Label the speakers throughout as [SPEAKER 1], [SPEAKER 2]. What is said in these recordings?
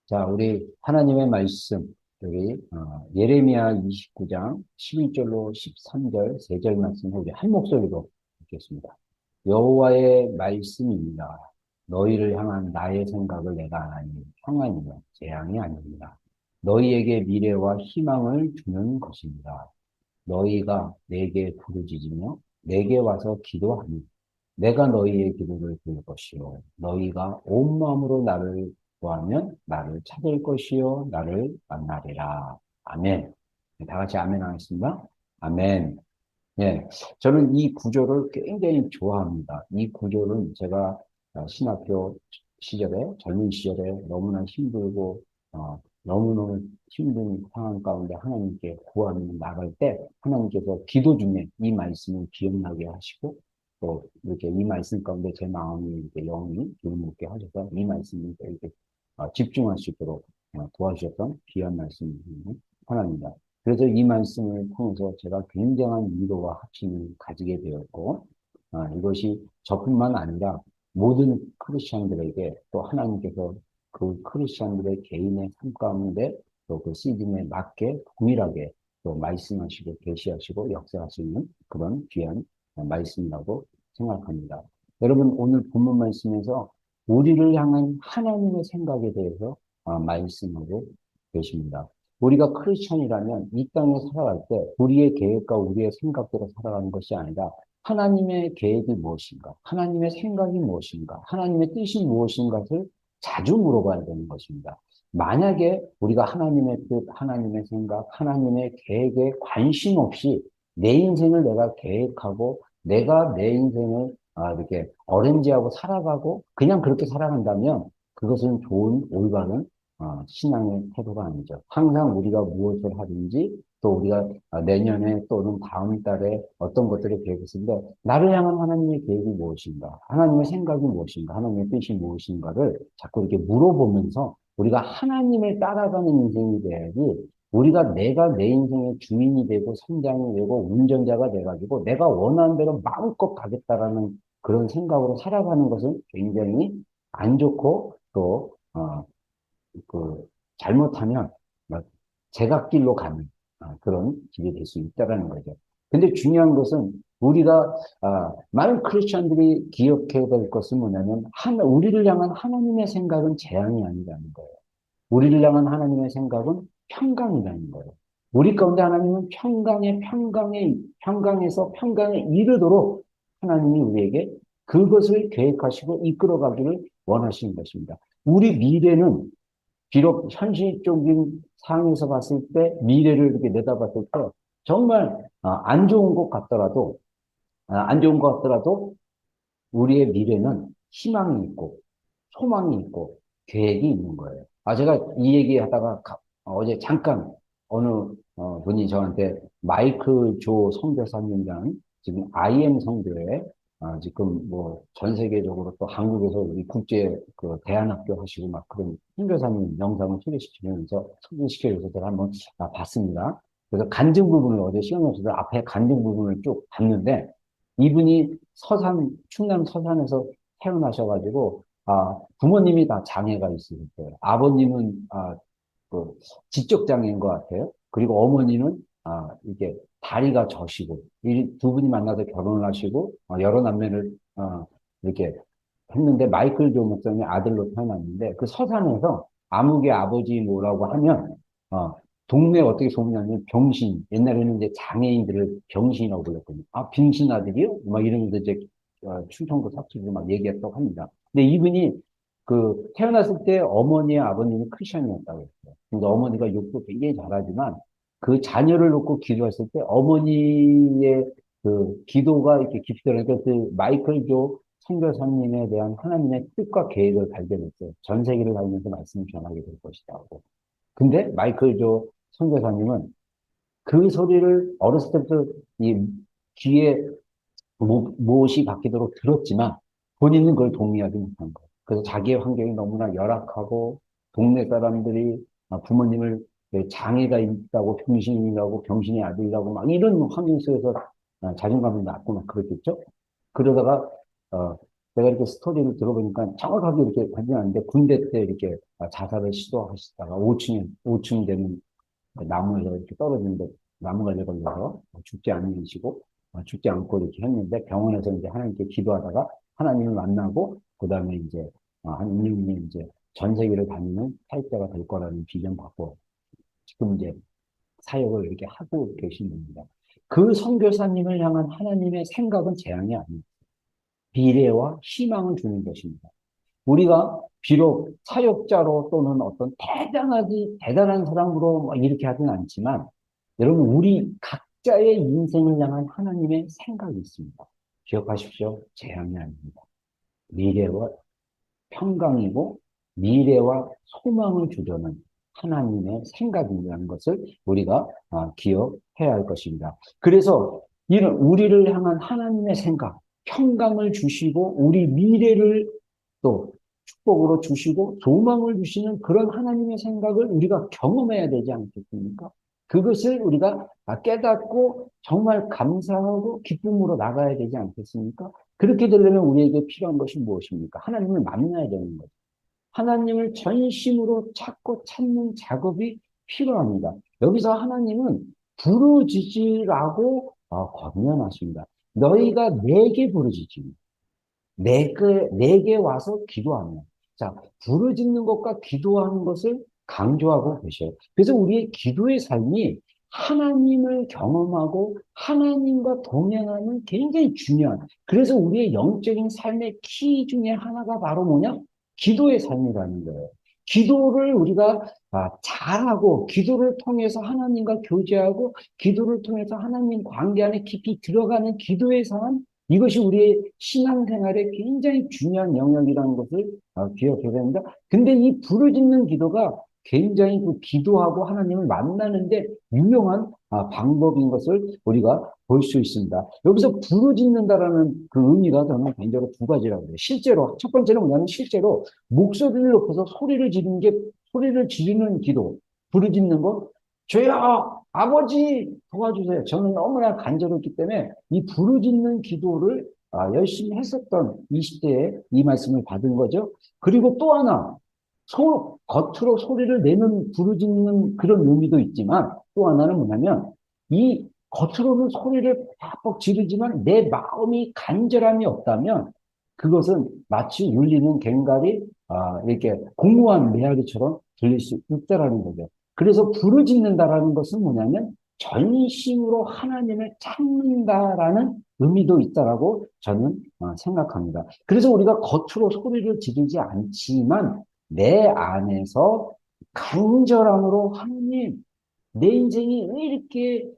[SPEAKER 1] 자, 우리 하나님의 말씀, 여기 예레미야 29장 11절로 13절, 3절 말씀 우리 한 목소리로 읽겠습니다. 여호와의 말씀입니다. 너희를 향한 나의 생각을 내가 아나니 평안이며 재앙이 아닙니다. 너희에게 미래와 희망을 주는 것입니다. 너희가 내게 부르짖으며 내게 와서 기도하니 내가 너희의 기도를 들을 것이요 너희가 온 마음으로 나를 구하면 나를 찾을 것이요 나를 만나리라. 아멘. 다 같이 아멘 하겠습니다. 아멘. 예, 저는 이 구조를 굉장히 좋아합니다. 이 구조는 제가 신학교 시절에, 젊은 시절에 너무나 힘들고, 너무너무 힘든 상황 가운데 하나님께 구하며 나갈 때, 하나님께서 기도 중에 이 말씀을 기억나게 하시고, 또 이렇게 이 말씀 가운데 제 마음이 이렇게 영이 기울게 하셔서 이 말씀을 이렇게 집중할 수 있도록 도와주셨던 귀한 말씀이 하나입니다. 그래서 이 말씀을 통해서 제가 굉장한 위로와 확신을 가지게 되었고, 이것이 저뿐만 아니라 모든 크리스천들에게 또 하나님께서 그 크리스천들의 개인의 삶 가운데 또 그 시즌에 맞게 동일하게 또 말씀하시고 계시하시고 역사하시는 그런 귀한 말씀이라고 생각합니다. 여러분 오늘 본문 말씀에서 우리를 향한 하나님의 생각에 대해서 말씀하고 계십니다. 우리가 크리스천이라면 이 땅에 살아갈 때 우리의 계획과 우리의 생각대로 살아가는 것이 아니라 하나님의 계획이 무엇인가, 하나님의 생각이 무엇인가, 하나님의 뜻이 무엇인가를 자주 물어봐야 되는 것입니다. 만약에 우리가 하나님의 뜻, 하나님의 생각, 하나님의 계획에 관심 없이 내 인생을 내가 계획하고 내가 내 인생을 이렇게 어렌지하고 살아가고 그냥 그렇게 살아간다면 그것은 좋은 올바른 신앙의 태도가 아니죠. 항상 우리가 무엇을 하든지 또 우리가 내년에 또는 다음 달에 어떤 것들을 계획했을 때 나를 향한 하나님의 계획이 무엇인가, 하나님의 생각이 무엇인가, 하나님의 뜻이 무엇인가를 자꾸 이렇게 물어보면서 우리가 하나님을 따라가는 인생이 돼야지 우리가 내가 내 인생의 주인이 되고 선장이 되고 운전자가 돼가지고 내가 원하는 대로 마음껏 가겠다라는 그런 생각으로 살아가는 것은 굉장히 안 좋고 또 잘못하면 막 제각길로 가는 그런 길이 될 수 있다라는 거죠. 근데 중요한 것은 우리가 많은 크리스천들이 기억해야 될 것은 뭐냐면 우리를 향한 하나님의 생각은 재앙이 아니라는 거예요. 우리를 향한 하나님의 생각은 평강이라는 거예요. 우리 가운데 하나님은 평강에서 평강에 이르도록 하나님이 우리에게 그것을 계획하시고 이끌어가기를 원하시는 것입니다. 우리 미래는 비록 현실적인 상황에서 봤을 때 미래를 이렇게 내다봤을 때 정말 안 좋은 것 같더라도 안 좋은 것 같더라도 우리의 미래는 희망이 있고 소망이 있고 계획이 있는 거예요. 제가 이 얘기 하다가 어제 잠깐 어느 분이 저한테 마이클 조 선교사님이라는 지금 IM 선교회 지금 뭐 전 세계적으로 또 한국에서 우리 국제 그 대안학교 하시고 막 그런 선교사님 영상을 소개시켜줘서 제가 한번 봤습니다. 그래서 간증 부분을 어제 시간이 없어서 앞에 간증 부분을 쭉 봤는데 이분이 충남 서산에서 태어나셔가지고 부모님이 다 장애가 있으실 거예요. 아버님은, 그, 지적장애인 것 같아요. 그리고 어머니는, 이게 다리가 저시고, 이 두 분이 만나서 결혼을 하시고, 여러 남매를, 이렇게 했는데, 마이클 조 목사님의 아들로 태어났는데, 그 서산에서 아무개 아버지 뭐라고 하면, 어, 동네 어떻게 소문나냐면 병신, 옛날에는 이제 장애인들을 병신이라고 불렀거든요. 병신 아들이요? 막 이러면서 이제, 충청도 사투리로 막 얘기했다고 합니다. 근데 이분이 태어났을 때 어머니와 아버님이 크리스천이었다고 했어요. 그러니까 어머니가 욕도 굉장히 잘하지만 그 자녀를 놓고 기도했을 때 어머니의 그 기도가 이렇게 깊이 들어가니까 그 마이클 조 선교사님에 대한 하나님의 뜻과 계획을 발견했어요. 전 세계를 다니면서 말씀을 전하게 될 것이라고. 근데 마이클 조 선교사님은 그 소리를 어렸을 때부터 이 귀에 못이 박히도록 들었지만 본인은 그걸 동의하지 못한 거예요. 그래서 자기의 환경이 너무나 열악하고 동네 사람들이 부모님을 장애가 있다고 병신이라고 병신의 아들이라고 막 이런 환경 속에서 자존감이 낮고 막 그랬겠죠. 그러다가 어, 제가 이렇게 스토리를 들어보니까 정확하게 이렇게 관장하는데 군대 때 이렇게 자살을 시도하시다가 5층 되는 나무에서 이렇게 떨어지는데 나무가지에 걸려서 죽지 않으시고 죽지 않고 이렇게 했는데 병원에서 이제 하나님께 기도하다가 하나님을 만나고 그 다음에 이제 한 2년 후에 이제 전 세계를 다니는 사역자가 될 거라는 비전 받고 지금 이제 사역을 이렇게 하고 계신 분입니다. 그 선교사님을 향한 하나님의 생각은 재앙이 아닙니다. 미래와 희망을 주는 것입니다. 우리가 비록 사역자로 또는 어떤 대단한 사람으로 뭐 이렇게 하진 않지만, 여러분, 우리 각자의 인생을 향한 하나님의 생각이 있습니다. 기억하십시오. 재앙이 아닙니다. 미래와 평강이고, 미래와 소망을 주려는 하나님의 생각이라는 것을 우리가 기억해야 할 것입니다. 그래서 이런 우리를 향한 하나님의 생각, 평강을 주시고, 우리 미래를 또 축복으로 주시고 소망을 주시는 그런 하나님의 생각을 우리가 경험해야 되지 않겠습니까? 그것을 우리가 깨닫고 정말 감사하고 기쁨으로 나가야 되지 않겠습니까? 그렇게 되려면 우리에게 필요한 것이 무엇입니까? 하나님을 만나야 되는 거죠. 하나님을 전심으로 찾고 찾는 작업이 필요합니다. 여기서 하나님은 부르짖으라고 권면하십니다. 너희가 내게 부르짖으라. 내게 와서 기도하면. 자, 부르짖는 것과 기도하는 것을 강조하고 계셔요. 그래서 우리의 기도의 삶이 하나님을 경험하고 하나님과 동행하는 굉장히 중요한, 그래서 우리의 영적인 삶의 키 중에 하나가 바로 뭐냐? 기도의 삶이라는 거예요. 기도를 우리가 잘하고, 기도를 통해서 하나님과 교제하고, 기도를 통해서 하나님 관계 안에 깊이 들어가는 기도의 삶, 이것이 우리의 신앙생활에 굉장히 중요한 영역이라는 것을 기억해야 됩니다. 근데 이 부르짖는 기도가 굉장히 그 기도하고 하나님을 만나는데 유용한 방법인 것을 우리가 볼 수 있습니다. 여기서 부르짖는다라는 그 의미가 저는 개인적으로 두 가지라고 해요. 실제로 첫 번째는 뭐냐면 실제로 목소리를 높여서 소리를 지르는 기도, 부르짖는 것. 주여, 아버지 도와주세요. 저는 너무나 간절했기 때문에 이 부르짖는 기도를 열심히 했었던 20대에 이 말씀을 받은 거죠. 그리고 또 하나, 겉으로 소리를 내는 부르짖는 그런 의미도 있지만 또 하나는 뭐냐면 이 겉으로는 소리를 팍팍 지르지만 내 마음이 간절함이 없다면 그것은 마치 울리는 괭갈이 이렇게 공무원 메아리처럼 들릴 수 있다라는 거죠. 그래서 부르짖는다라는 것은 뭐냐면 전심으로 하나님을 찾는다라는 의미도 있다라고 저는 생각합니다. 그래서 우리가 겉으로 소리를 지르지 않지만 내 안에서 간절함으로 하나님, 내 인생이 왜 이렇게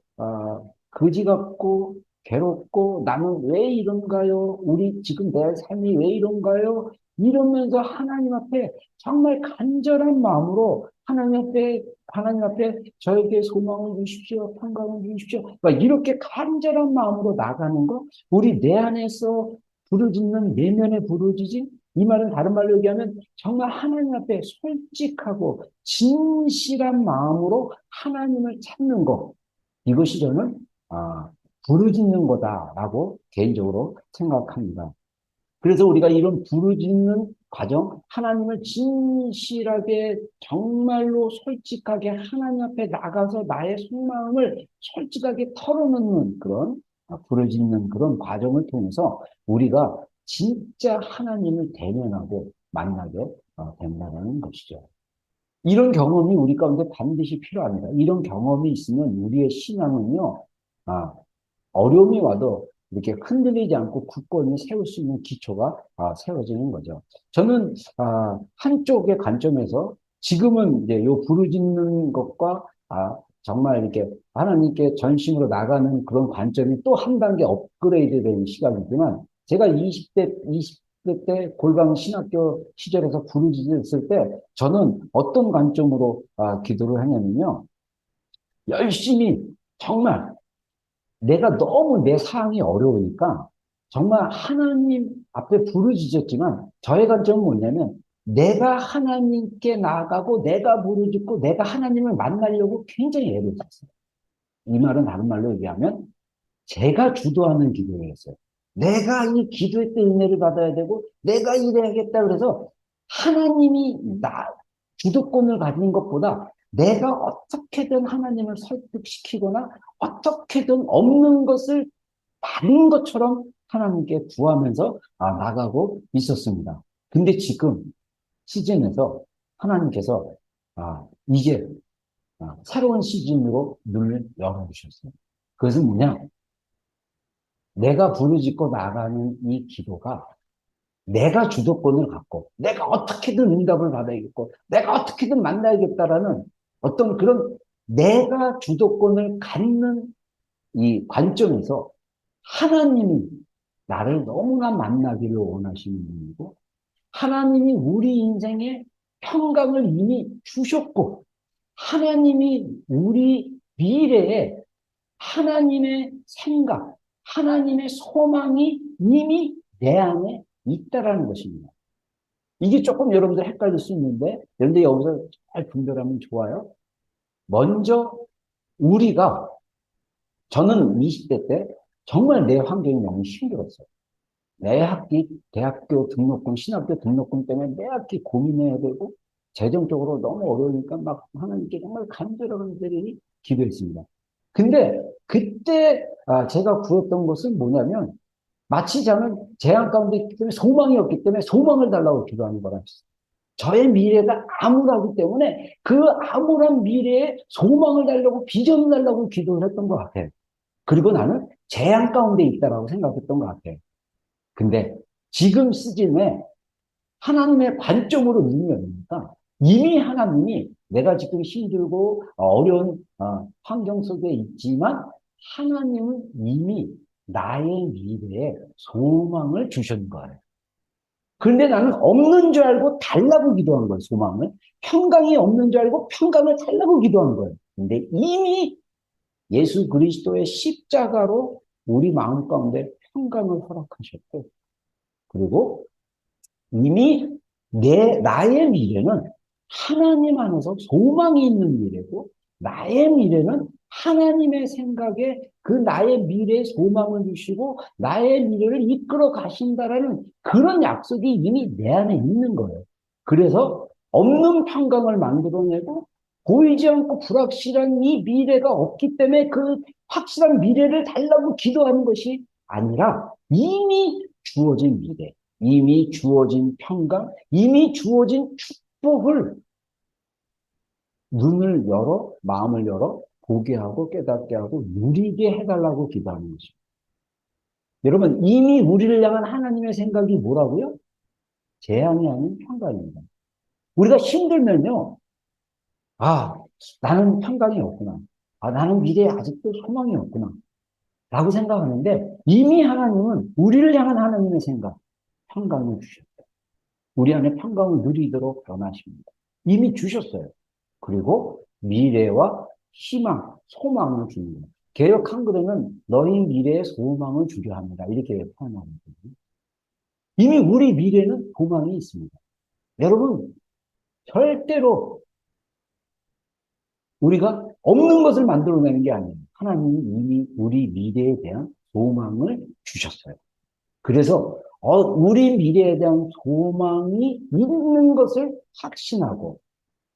[SPEAKER 1] 거지 같고 괴롭고 나는 왜 이런가요? 우리 지금 내 삶이 왜 이런가요? 이러면서 하나님 앞에 정말 간절한 마음으로 하나님 앞에 저에게 소망을 주십시오. 평강을 주십시오. 막 이렇게 간절한 마음으로 나가는 거, 우리 내 안에서 부르짖는 내면의 부르짖음, 이 말은 다른 말로 얘기하면 정말 하나님 앞에 솔직하고 진실한 마음으로 하나님을 찾는 것. 이것이 저는 부르짖는 거다라고 개인적으로 생각합니다. 그래서 우리가 이런 부르짖는 과정, 하나님을 진실하게 정말로 솔직하게 하나님 앞에 나가서 나의 속마음을 솔직하게 털어놓는 그런 부르짖는 그런 과정을 통해서 우리가 진짜 하나님을 대면하고 만나게 된다는 것이죠. 이런 경험이 우리 가운데 반드시 필요합니다. 이런 경험이 있으면 우리의 신앙은요, 아, 어려움이 와도 이렇게 흔들리지 않고 굳건히 세울 수 있는 기초가 세워지는 거죠. 저는 한쪽의 관점에서 지금은 이제 요 부르짖는 것과 정말 이렇게 하나님께 전심으로 나가는 그런 관점이 또 한 단계 업그레이드 된 시간이지만 제가 20대 때 골방 신학교 시절에서 부르짖었을 때 저는 어떤 관점으로 기도를 하냐면요. 열심히 정말 내가 너무 내 상황이 어려우니까 정말 하나님 앞에 부르짖었지만 저의 관점은 뭐냐면 내가 하나님께 나아가고 내가 부르짖고 내가 하나님을 만나려고 굉장히 애를 썼어요. 이 말은 다른 말로 얘기하면 제가 주도하는 기도였어요. 내가 이 기도의 때 은혜를 받아야 되고, 내가 이래야겠다. 그래서 하나님이 주도권을 가진 것보다 내가 어떻게든 하나님을 설득시키거나 어떻게든 없는 것을 많은 것처럼 하나님께 구하면서 나가고 있었습니다. 근데 지금 시즌에서 하나님께서 이제 새로운 시즌으로 문을 열어주셨어요. 그것은 뭐냐? 내가 부르짖고 나가는 이 기도가 내가 주도권을 갖고 내가 어떻게든 응답을 받아야겠고 내가 어떻게든 만나야겠다라는 어떤 그런 내가 주도권을 갖는 이 관점에서 하나님이 나를 너무나 만나기를 원하시는 분이고 하나님이 우리 인생에 평강을 이미 주셨고 하나님이 우리 미래에 하나님의 생각, 하나님의 소망이 이미 내 안에 있다라는 것입니다. 이게 조금 여러분들 헷갈릴 수 있는데, 그런데 여기서 잘 분별하면 좋아요. 먼저 우리가, 저는 20대 때 정말 내 환경이 너무 힘들었어요. 내 학기, 대학교 등록금, 신학교 등록금 때문에 매 학기 고민해야 되고, 재정적으로 너무 어려우니까 막 하나님께 정말 간절히 기도했습니다. 근데 그때 제가 구했던 것은 뭐냐면, 마치 저는 재앙 가운데 있기 때문에 소망이 없기 때문에 소망을 달라고 기도하는 거라. 저의 미래가 암울하기 때문에 그 암울한 미래에 소망을 달라고 비전을 달라고 기도를 했던 것 같아요. 그리고 나는 재앙 가운데 있다라고 생각했던 것 같아요. 근데 지금 시즌에 하나님의 관점으로 눈이 열리니까 이미 하나님이 내가 지금 힘들고 어려운 환경 속에 있지만 하나님은 이미 나의 미래에 소망을 주신 거예요. 그런데 나는 없는 줄 알고 달라고 기도한 거예요, 소망을. 평강이 없는 줄 알고 평강을 달라고 기도한 거예요. 근데 이미 예수 그리스도의 십자가로 우리 마음 가운데 평강을 허락하셨고, 그리고 이미 나의 미래는 하나님 안에서 소망이 있는 미래고, 나의 미래는 하나님의 생각에 그 나의 미래에 소망을 주시고, 나의 미래를 이끌어 가신다라는 그런 약속이 이미 내 안에 있는 거예요. 그래서 없는 평강을 만들어내고, 보이지 않고 불확실한 이 미래가 없기 때문에 그 확실한 미래를 달라고 기도하는 것이 아니라 이미 주어진 미래, 이미 주어진 평강, 이미 주어진 축복을 눈을 열어, 마음을 열어, 보게 하고 깨닫게 하고 누리게 해달라고 기도하는 것입니다. 여러분, 이미 우리를 향한 하나님의 생각이 뭐라고요? 재앙이 아닌 평강입니다. 우리가 힘들면요, 아, 나는 평강이 없구나. 나는 미래에 아직도 소망이 없구나. 라고 생각하는데 이미 하나님은 우리를 향한 하나님의 생각, 평강을 주셨어요. 우리 안에 평강을 누리도록 변하십니다. 이미 주셨어요. 그리고 미래와 희망, 소망을 줍니다. 개역 한글에는 너희 미래에 소망을 주려 합니다. 이렇게 표현하거든요. 이미 우리 미래는 소망이 있습니다. 여러분, 절대로 우리가 없는 것을 만들어내는 게 아니에요. 하나님이 이미 우리 미래에 대한 소망을 주셨어요. 그래서 우리 미래에 대한 소망이 있는 것을 확신하고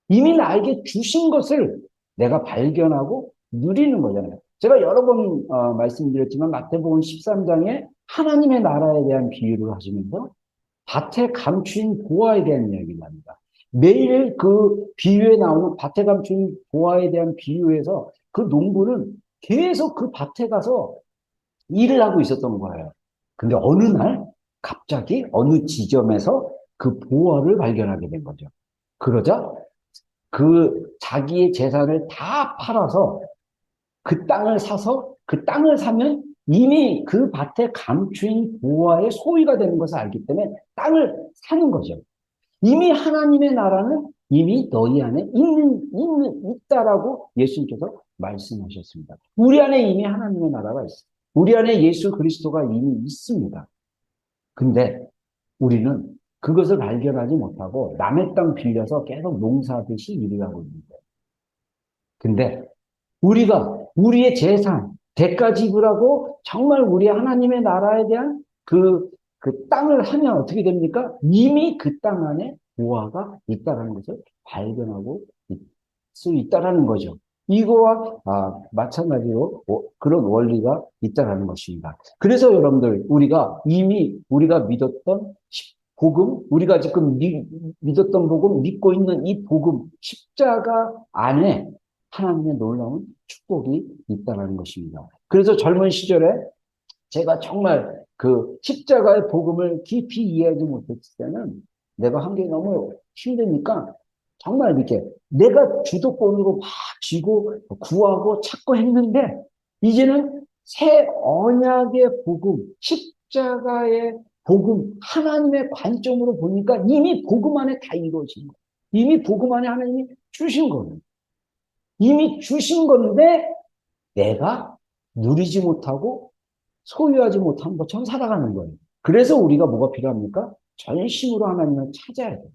[SPEAKER 1] 이미 나에게 주신 것을 내가 발견하고 누리는 거잖아요. 제가 여러 번 말씀드렸지만 마태복음 13장에 하나님의 나라에 대한 비유를 하시면서 밭에 감추인 보화에 대한 이야기를 합니다. 매일 그 비유에 나오는 밭에 감추인 보화에 대한 비유에서 그 농부는 계속 그 밭에 가서 일을 하고 있었던 거예요. 근데 어느 날 갑자기 어느 지점에서 그 보화를 발견하게 된 거죠. 그러자 그 자기의 재산을 다 팔아서 그 땅을 사서 그 땅을 사면 이미 그 밭에 감추인 보화의 소유가 되는 것을 알기 때문에 땅을 사는 거죠. 이미 하나님의 나라는 이미 너희 안에 있다라고 예수님께서 말씀하셨습니다. 우리 안에 이미 하나님의 나라가 있어요. 우리 안에 예수 그리스도가 이미 있습니다. 근데 우리는 그것을 발견하지 못하고 남의 땅 빌려서 계속 농사하듯이 일을 하고 있는 거예요. 근데 우리가 우리의 재산, 대가 지불하고 정말 우리 하나님의 나라에 대한 그 땅을 하면 어떻게 됩니까? 이미 그 땅 안에 보화가 있다라는 것을 발견하고 수 있다라는 거죠. 이거와 마찬가지로 그런 원리가 있다라는 것입니다. 그래서 여러분들 우리가 이미 우리가 믿었던 복음, 우리가 지금 믿었던 복음, 믿고 있는 이 복음, 십자가 안에 하나님의 놀라운 축복이 있다는 것입니다. 그래서 젊은 시절에 제가 정말 그 십자가의 복음을 깊이 이해하지 못했을 때는 내가 한 게 너무 힘드니까 정말 이렇게 내가 주도권으로 막 쥐고 구하고 찾고 했는데 이제는 새 언약의 복음, 십자가의 복음, 하나님의 관점으로 보니까 이미 복음 안에 다 이루어진 거예요. 이미 복음 안에 하나님이 주신 거예요. 이미 주신 건데 내가 누리지 못하고 소유하지 못한 것처럼 살아가는 거예요. 그래서 우리가 뭐가 필요합니까? 전심으로 하나님을 찾아야 돼요.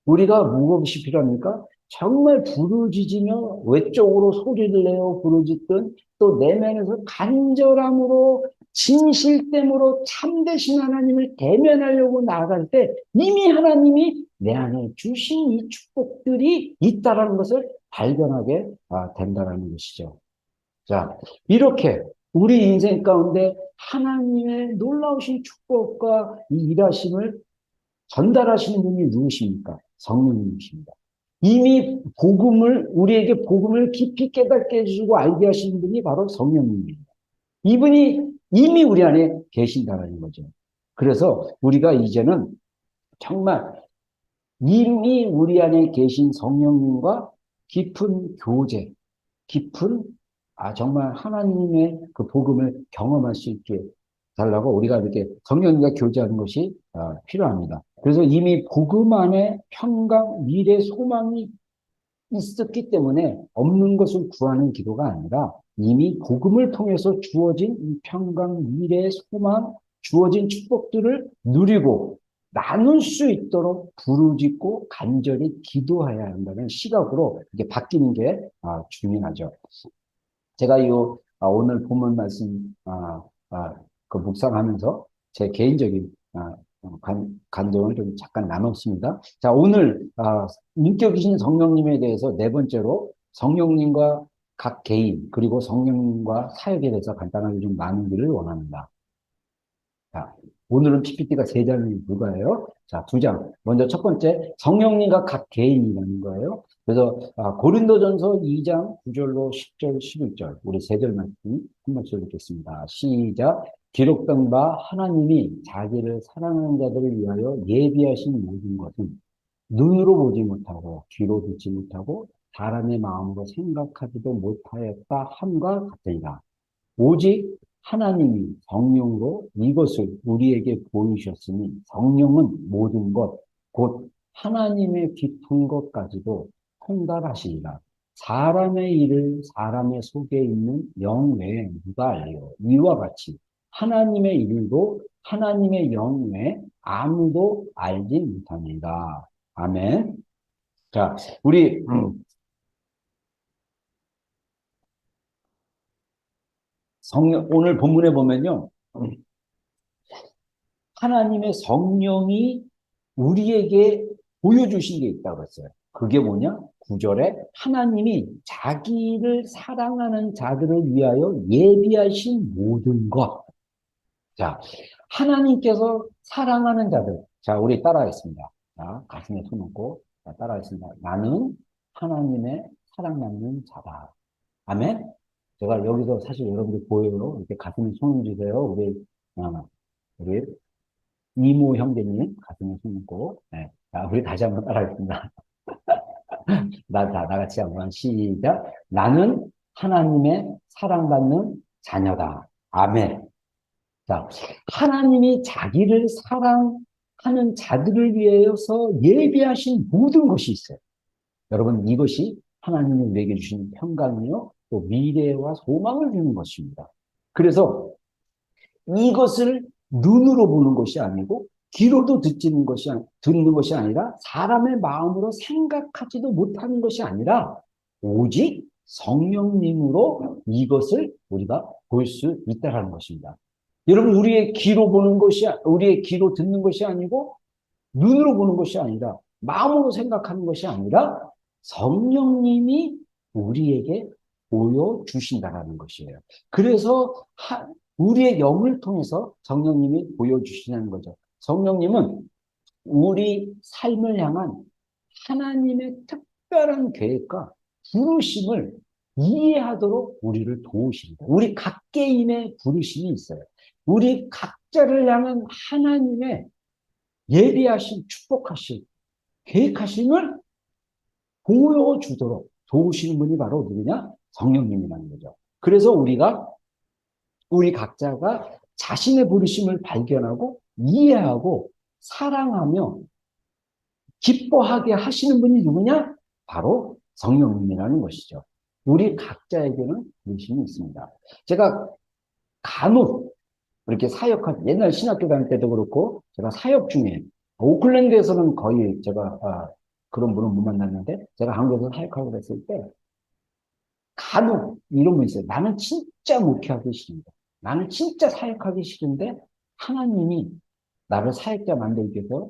[SPEAKER 1] 우리가 무엇이 필요합니까? 정말 부르짖으며 외적으로 소리를 내어 부르짖든 또 내면에서 간절함으로 진실됨으로 참되신 하나님을 대면하려고 나아갈 때 이미 하나님이 내 안에 주신 이 축복들이 있다는 것을 발견하게 된다는 것이죠. 자, 이렇게 우리 인생 가운데 하나님의 놀라우신 축복과 이 일하심을 전달하시는 분이 누구십니까? 성령님이십니다. 이미 우리에게 복음을 깊이 깨닫게 해주시고 알게 하시는 분이 바로 성령님입니다. 이분이 이미 우리 안에 계신다는 거죠. 그래서 우리가 이제는 정말 이미 우리 안에 계신 성령님과 깊은 교제, 깊은 정말 하나님의 그 복음을 경험할 수 있게 달라고 우리가 이렇게 성령님과 교제하는 것이 필요합니다. 그래서 이미 복음 안에 평강, 미래, 소망이 있었기 때문에 없는 것을 구하는 기도가 아니라 이미 복음을 통해서 주어진 이 평강, 미래, 소망, 주어진 축복들을 누리고 나눌 수 있도록 부르짖고 간절히 기도해야 한다는 시각으로 이렇게 바뀌는 게 중요하죠. 제가 오늘 본문 말씀 그 묵상하면서 제 개인적인 감정을 좀 잠깐 나눴습니다. 자, 오늘 인격이신 성령님에 대해서 네 번째로 성령님과 각 개인 그리고 성령님과 사역에 대해서 간단하게 좀 나누기를 원합니다. 자, 오늘은 PPT가 세 장이 불과해요. 자, 두 장. 먼저 첫 번째, 성령님과 각 개인이라는 거예요. 그래서 고린도전서 2장 9절로 10절, 11절 우리 세 절 말씀 한 번씩 읽겠습니다. 시작. 기록된 바 하나님이 자기를 사랑하는 자들을 위하여 예비하신 모든 것은 눈으로 보지 못하고 귀로 듣지 못하고 사람의 마음으로 생각하지도 못하였다 함과 같으니라. 오직 하나님이 성령으로 이것을 우리에게 보이셨으니 성령은 모든 것, 곧 하나님의 깊은 것까지도 통달하시니라. 사람의 일을 사람의 속에 있는 영 외에 누가 알리요? 이와 같이 하나님의 일도 하나님의 영 외에 아무도 알지 못합니다. 아멘. 자, 우리 오늘 본문에 보면요. 하나님의 성령이 우리에게 보여주신 게 있다고 했어요. 그게 뭐냐? 9절에 하나님이 자기를 사랑하는 자들을 위하여 예비하신 모든 것. 자, 하나님께서 사랑하는 자들. 자, 우리 따라하겠습니다. 자, 가슴에 손 얹고 따라하겠습니다. 나는 하나님의 사랑받는 자다. 아멘? 제가 여기서 사실 여러분들 보여요. 이렇게 가슴에 손 얹으세요. 우리 이모 형제님 가슴에 손 얹고. 네. 자, 우리 다시 한번 따라하겠습니다. 다 같이 한번 시작. 나는 하나님의 사랑받는 자녀다. 아멘. 자, 하나님이 자기를 사랑하는 자들을 위해서 예비하신 모든 것이 있어요. 여러분, 이것이 하나님이 우리에게 주신 평강이요, 또 미래와 소망을 주는 것입니다. 그래서 이것을 눈으로 보는 것이 아니고, 귀로도 듣는 것이 아니라, 사람의 마음으로 생각하지도 못하는 것이 아니라, 오직 성령님으로 이것을 우리가 볼 수 있다는 것입니다. 여러분, 우리의 귀로 보는 것이, 우리의 귀로 듣는 것이 아니고, 눈으로 보는 것이 아니라, 마음으로 생각하는 것이 아니라, 성령님이 우리에게 보여주신다라는 것이에요. 그래서, 우리의 영을 통해서 성령님이 보여주시는 거죠. 성령님은 우리 삶을 향한 하나님의 특별한 계획과 부르심을 이해하도록 우리를 도우십니다. 우리 각개인의 부르심이 있어요. 우리 각자를 향한 하나님의 예비하신, 축복하신, 계획하심을 보여주도록 도우시는 분이 바로 누구냐? 성령님이라는 거죠. 그래서 우리 각자가 자신의 부르심을 발견하고 이해하고 사랑하며 기뻐하게 하시는 분이 누구냐? 바로 성령님이라는 것이죠. 우리 각자에게는 부르심이 있습니다. 제가 간혹 이렇게 사역할, 옛날 신학교 다닐 때도 그렇고, 제가 사역 중에, 오클랜드에서는 거의 제가, 그런 분은 못 만났는데, 제가 한국에서 사역하고 그랬을 때, 간혹 이런 분 있어요. 나는 진짜 목회하기 싫은데, 나는 진짜 사역하기 싫은데, 하나님이 나를 사역자 만들기 위해서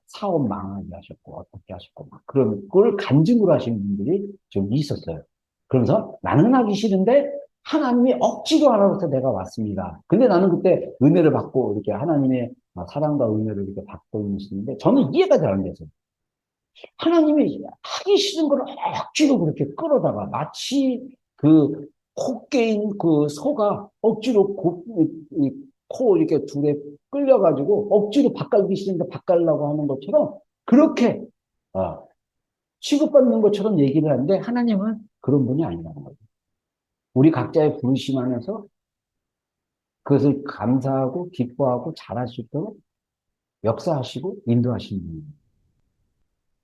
[SPEAKER 1] 사업 망하게 하셨고, 어떻게 하셨고, 막 그런, 그걸 간증으로 하시는 분들이 좀 있었어요. 그러면서 나는 하기 싫은데, 하나님이 억지로 하라고 해서 내가 왔습니다. 근데 나는 그때 은혜를 받고, 이렇게 하나님의 사랑과 은혜를 이렇게 받고 있는데, 저는 이해가 잘 안 돼서. 하나님이 하기 싫은 걸 억지로 그렇게 끌어다가, 마치 그, 코 깨인 그 소가 억지로 코 이렇게 둘에 끌려가지고 억지로 바꿔기 싫은데 바꾸려고 하는 것처럼 그렇게 취급받는 것처럼 얘기를 하는데 하나님은 그런 분이 아니라는 거죠. 우리 각자의 부르심 안에서 그것을 감사하고 기뻐하고 잘할 수 있도록 역사하시고 인도하시는 분입니다.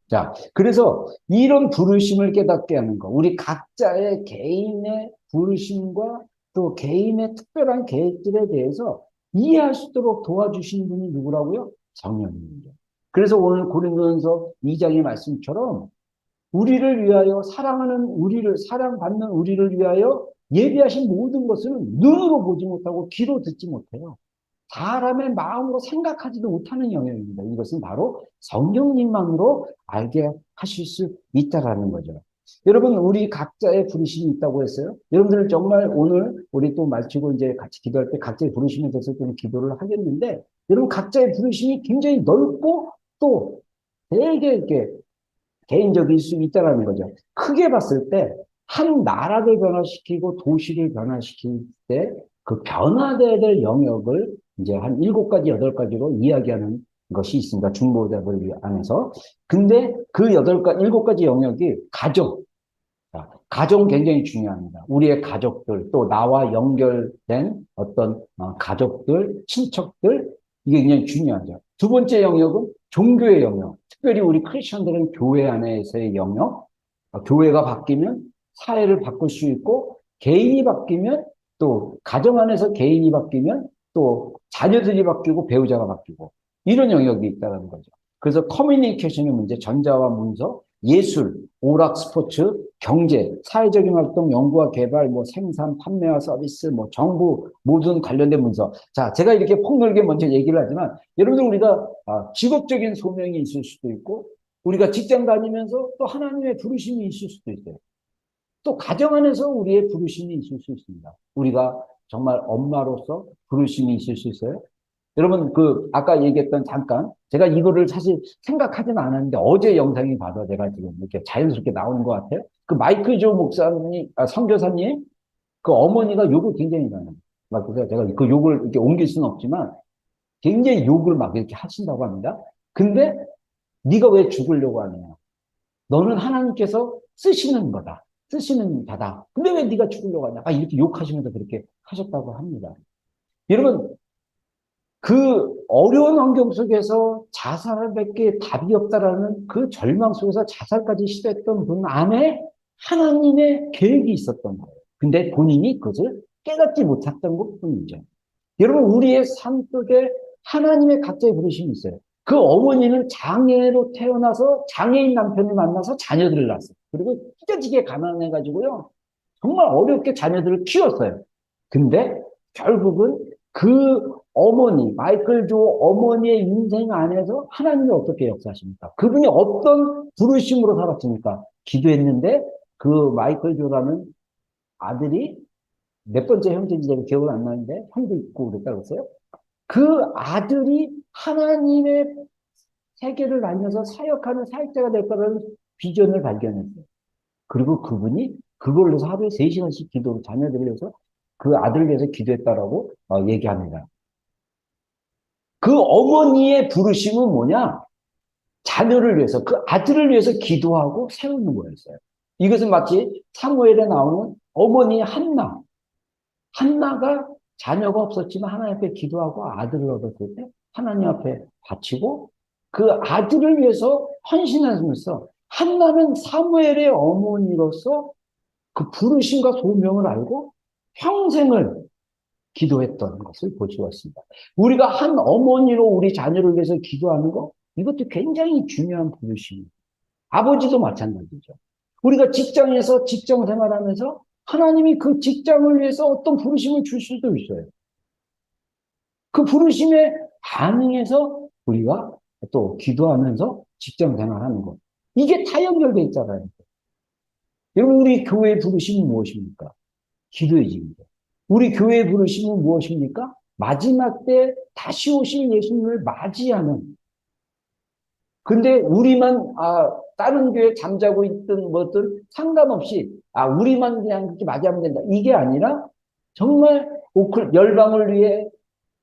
[SPEAKER 1] 자, 그래서 이런 부르심을 깨닫게 하는 거, 우리 각자의 개인의 부르심과 또 개인의 특별한 계획들에 대해서 이해할 수 있도록 도와주시는 분이 누구라고요? 성령님이죠. 그래서 오늘 고린도전서 2장의 말씀처럼 우리를 위하여 사랑하는 우리를, 사랑받는 우리를 위하여 예비하신 모든 것은 눈으로 보지 못하고 귀로 듣지 못해요. 사람의 마음으로 생각하지도 못하는 영역입니다. 이것은 바로 성령님만으로 알게 하실 수 있다라는 거죠. 여러분, 우리 각자의 부르심이 있다고 했어요. 여러분들 정말 오늘 우리 또 마치고 이제 같이 기도할 때 각자의 부르심에 대해서 좀 기도를 하겠는데, 여러분 각자의 부르심이 굉장히 넓고 또 되게 이렇게 개인적일 수 있다는 거죠. 크게 봤을 때 한 나라를 변화시키고 도시를 변화시킬 때 그 변화돼야 될 영역을 이제 한 7가지, 8가지로 이야기하는 것이 있습니다. 중보자들 안에서. 근데 그 7가지 영역이 가정. 가정 굉장히 중요합니다. 우리의 가족들, 또 나와 연결된 어떤 가족들, 친척들, 이게 굉장히 중요하죠. 두 번째 영역은 종교의 영역. 특별히 우리 크리스천들은 교회 안에서의 영역. 교회가 바뀌면 사회를 바꿀 수 있고, 개인이 바뀌면 또 가정 안에서 개인이 바뀌면 또 자녀들이 바뀌고 배우자가 바뀌고 이런 영역이 있다는 거죠. 그래서 커뮤니케이션의 문제, 전자와 문서, 예술, 오락, 스포츠, 경제, 사회적인 활동, 연구와 개발, 뭐 생산, 판매와 서비스, 뭐 정부 모든 관련된 문서. 자, 제가 이렇게 폭넓게 먼저 얘기를 하지만 여러분들 우리가 직업적인 소명이 있을 수도 있고 우리가 직장 다니면서 또 하나님의 부르심이 있을 수도 있어요. 또 가정 안에서 우리의 부르심이 있을 수 있습니다. 우리가 정말 엄마로서 부르심이 있을 수 있어요. 여러분, 아까 얘기했던 잠깐, 제가 이거를 사실 생각하진 않았는데, 어제 영상이 봐서 내가 지금 이렇게 자연스럽게 나오는 것 같아요. 그 마이클 조 목사님, 선교사님, 그 어머니가 욕을 굉장히 많아요. 막, 그래서 제가 그 욕을 이렇게 옮길 수는 없지만, 굉장히 욕을 막 이렇게 하신다고 합니다. 근데, 네가 왜 죽으려고 하느냐. 너는 하나님께서 쓰시는 거다. 쓰시는 자다. 근데 왜 네가 죽으려고 하냐. 이렇게 욕하시면서 그렇게 하셨다고 합니다. 여러분, 그 어려운 환경 속에서 자살밖에 답이 없다라는 그 절망 속에서 자살까지 시도했던 분 안에 하나님의 계획이 있었던 거예요. 근데 본인이 그것을 깨닫지 못했던 것 뿐이죠. 여러분, 우리의 삶 속에 하나님의 각자의 부르심이 있어요. 그 어머니는 장애로 태어나서 장애인 남편을 만나서 자녀들을 낳았어요. 그리고 찢어지게 가난해가지고요. 정말 어렵게 자녀들을 키웠어요. 근데 결국은 그 어머니, 마이클 조 어머니의 인생 안에서 하나님이 어떻게 역사하십니까? 그분이 어떤 부르심으로 살았습니까? 기도했는데 그 마이클 조라는 아들이 몇 번째 형제인지 제가 기억은 안 나는데 형도 있고 그랬다고 했어요. 그 아들이 하나님의 세계를 알면서 사역하는 사역자가 될 거라는 비전을 발견했어요. 그리고 그분이 그걸로 해서 하루에 3시간씩 기도를 자녀들을 위해서 그 아들을 위해서 기도했다라고 얘기합니다. 그 어머니의 부르심은 뭐냐? 자녀를 위해서, 그 아들을 위해서 기도하고 세우는 거였어요. 이것은 마치 사무엘에 나오는 어머니 한나. 한나가 자녀가 없었지만 하나님 앞에 기도하고 아들을 얻었을 때 하나님 앞에 바치고 그 아들을 위해서 헌신하면서 한나는 사무엘의 어머니로서 그 부르심과 소명을 알고 평생을 기도했던 것을 볼 수가 있습니다. 우리가 한 어머니로 우리 자녀를 위해서 기도하는 거, 이것도 굉장히 중요한 부르심입니다. 아버지도 마찬가지죠. 우리가 직장에서 직장 생활하면서 하나님이 그 직장을 위해서 어떤 부르심을 줄 수도 있어요. 그 부르심에 반응해서 우리가 또 기도하면서 직장 생활하는 것. 이게 다 연결되어 있잖아요. 여러분, 우리 교회의 부르심은 무엇입니까? 기도의 집입니다. 우리 교회의 부르심은 무엇입니까? 마지막 때 다시 오실 예수님을 맞이하는. 근데 우리만, 다른 교회 잠자고 있던 것들 상관없이, 우리만 그냥 그렇게 맞이하면 된다. 이게 아니라 정말 열방을 위해,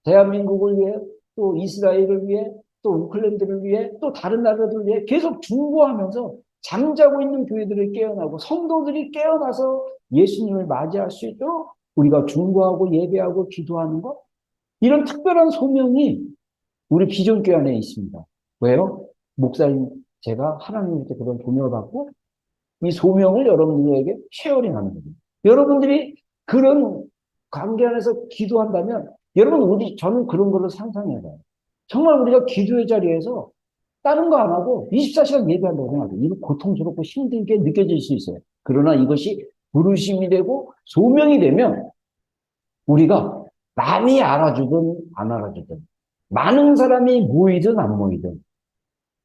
[SPEAKER 1] 대한민국을 위해, 또 이스라엘을 위해, 또 우클랜드를 위해, 또 다른 나라들을 위해 계속 중보하면서 잠자고 있는 교회들을 깨어나고 성도들이 깨어나서 예수님을 맞이할 수 있도록 우리가 중보하고 예배하고 기도하는 것, 이런 특별한 소명이 우리 비전교회 안에 있습니다. 왜요? 목사님, 제가 하나님께 그런 소명을 받고 이 소명을 여러분들에게 쉐어링하는 겁니다. 여러분들이 그런 관계 안에서 기도한다면 여러분, 저는 그런 거를 상상해봐요. 정말 우리가 기도의 자리에서 다른 거 안 하고 24시간 예배한다고 생각해요. 이거 고통스럽고 힘들게 느껴질 수 있어요. 그러나 이것이 부르심이 되고 소명이 되면 우리가 남이 알아주든 안 알아주든 많은 사람이 모이든 안 모이든